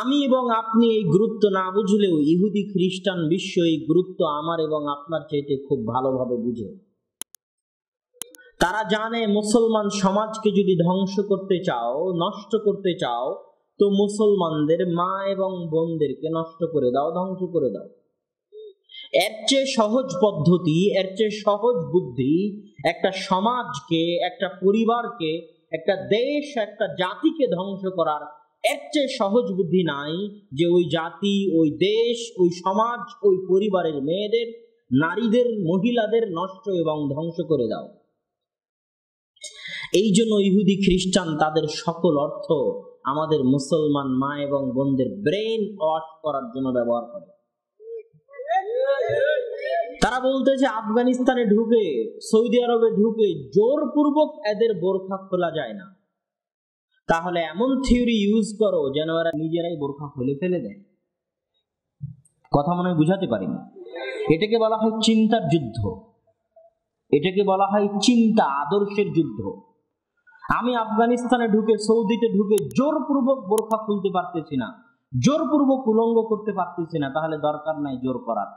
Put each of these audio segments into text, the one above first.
আমি এবং আপনি এই গুরুত্ব না বুঝলেও ইহুদি খ্রিস্টান বিশ্ব এই গুরুত্ব আমার এবং আপনার চাইতে খুব ভালোভাবে বুঝে। তারা জানে মুসলমান সমাজকে যদি ধ্বংস করতে চাও, নষ্ট করতে চাও, তো মুসলমানদের মা এবং বোনদেরকে নষ্ট করে দাও, ধ্বংস করে দাও। এর চেয়ে সহজ পদ্ধতি, এর চেয়ে সহজ বুদ্ধি একটা সমাজকে, একটা পরিবারকে, একটা দেশ, একটা জাতিকে ধ্বংস করার এর চেয়ে সহজ বুদ্ধি নাই যে ওই জাতি, ওই দেশ, ওই সমাজ, ওই পরিবারের মেয়েদের, নারীদের, মহিলাদের নষ্ট এবং ধ্বংস করে দাও। এই জন্য ইহুদি খ্রিস্টান তাদের সকল অর্থ আমাদের মুসলমান মা এবং বোনদের ব্রেন ওয়াশ করার জন্য ব্যবহার করে। তারা বলতেছে আফগানিস্তানে ঢুকে, সৌদি আরবে ঢুকে জোরপূর্বক এদের বোরখা খোলা যায় না, তাহলে এমন থিওরি ইউজ করো যেন এরা নিজেরাই বোরখা খুলে ফেলে দেয়। কথা মনে হয় বুঝাতে পারিনি। এটাকে বলা হয় চিন্তার যুদ্ধ, এটাকে বলা হয় চিন্তা আদর্শের যুদ্ধ। আমি আফগানিস্তানে ঢুকে, সৌদিতে ঢুকে জোরপূর্বক বোরখা খুলতে পারতেছি না, জোরপূর্বক উলঙ্গ করতে পারতেছি না, তাহলে দরকার নাই জোর করার।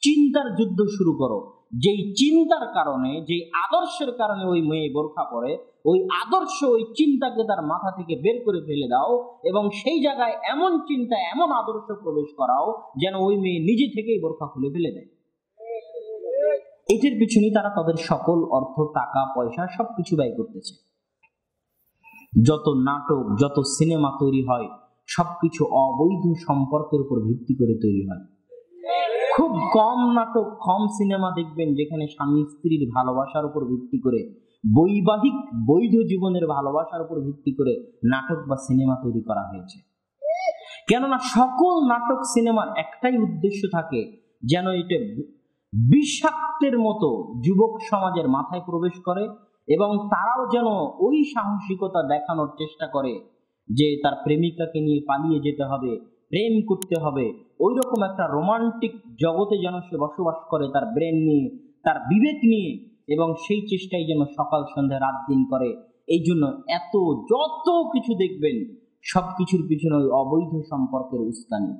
চিন্তার যুদ্ধ শুরু করো। যেই চিন্তার কারণে, যেই আদর্শের কারণে ওই মেয়ে বোরখা পরে, ওই আদর্শ, ওই চিন্তাকে তার মাথা থেকে বের করে ফেলে দাও এবং সেই জায়গায় এমন চিন্তা, এমন আদর্শ প্রবেশ করাও যেন ওই মেয়ে নিজে থেকেই বোরখা খুলে ফেলে দেয়। এটির পিছনে তারা তাদের সকল অর্থ, টাকা, পয়সা সবকিছু ব্যয় করতেছে। যত নাটক, যত সিনেমা তৈরি হয় সবকিছু অবৈধ সম্পর্কের উপর ভিত্তি করে তৈরি হয়। খুব কম নাটক, কম সিনেমা দেখবেন যেখানে স্বামী স্ত্রীর ভালোবাসার উপর ভিত্তি করে, বৈবাহিক বৈধ জীবনের ভালোবাসার উপর ভিত্তি করে নাটক বা সিনেমা তৈরি করা হয়েছে। কেননা সকল নাটক, সিনেমার একটাই উদ্দেশ্য থাকে, যেন এটা বিষাক্তের মতো যুবক সমাজের মাথায় প্রবেশ করে এবং তারাও যেন ওই সাহসিকতা দেখানোর চেষ্টা করে যে তার প্রেমিকাকে নিয়ে পালিয়ে যেতে হবে, প্রেম করতে হবে, ওই রকম একটা রোমান্টিক জগতে যেন সে বসবাস করে তার ব্রেন নিয়ে, তার বিবেক নিয়ে, এবং সেই চেষ্টাই যেন সকাল সন্ধ্যা রাত দিন করে। এই জন্য যত কিছু দেখবেন সবকিছুর পিছনে ওই অবৈধ সম্পর্কের উস্কানি।